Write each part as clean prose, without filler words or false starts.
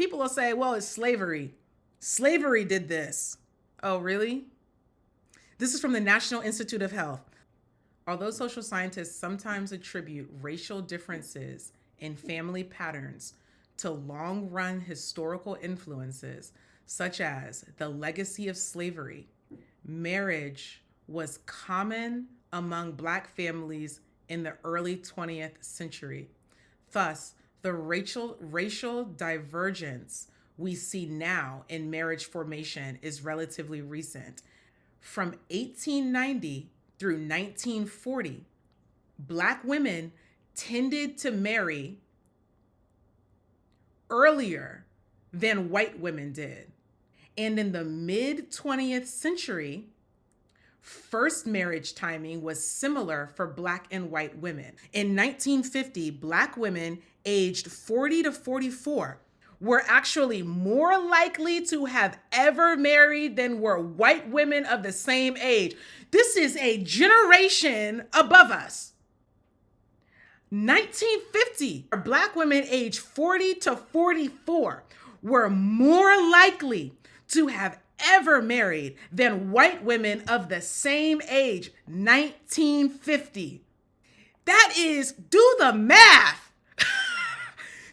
People will say, well, it's slavery. Slavery did this. Oh, really? This is from the National Institute of Health. Although social scientists sometimes attribute racial differences in family patterns to long run historical influences, such as the legacy of slavery, marriage was common among Black families in the early 20th century. Thus, the racial divergence we see now in marriage formation is relatively recent. From 1890 through 1940, Black women tended to marry earlier than white women did. And in the mid 20th century, first marriage timing was similar for Black and white women. In 1950, Black women aged 40 to 44 were actually more likely to have ever married than were white women of the same age. This is a generation above us. 1950, Black women aged 40 to 44 were more likely to have ever married than white women of the same age. 1950. That is, do the math.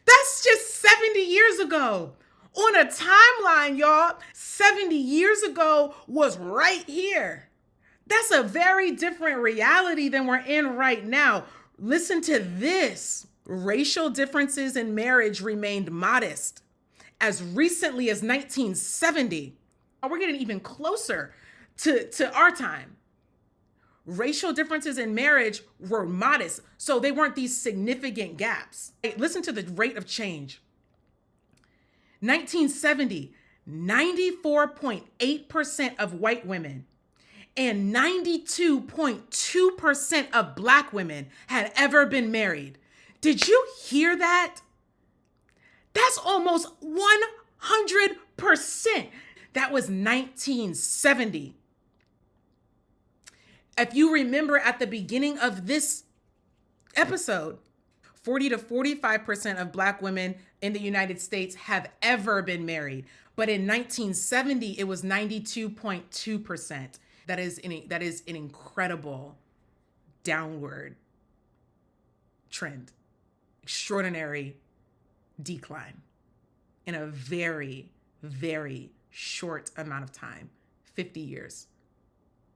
That's just 70 years ago. On a timeline, y'all, 70 years ago was right here. That's a very different reality than we're in right now. Listen to this. Racial differences in marriage remained modest as recently as 1970. We're getting even closer to our time. Racial differences in marriage were modest, so they weren't these significant gaps. Listen to the rate of change. 1970, 94.8% of white women and 92.2% of Black women had ever been married. Did you hear that? That's almost 100%. That was 1970. If you remember at the beginning of this episode, 40 to 45% of Black women in the United States have ever been married. But in 1970, it was 92.2%. That is an incredible downward trend, extraordinary decline in a very, very short amount of time, 50 years.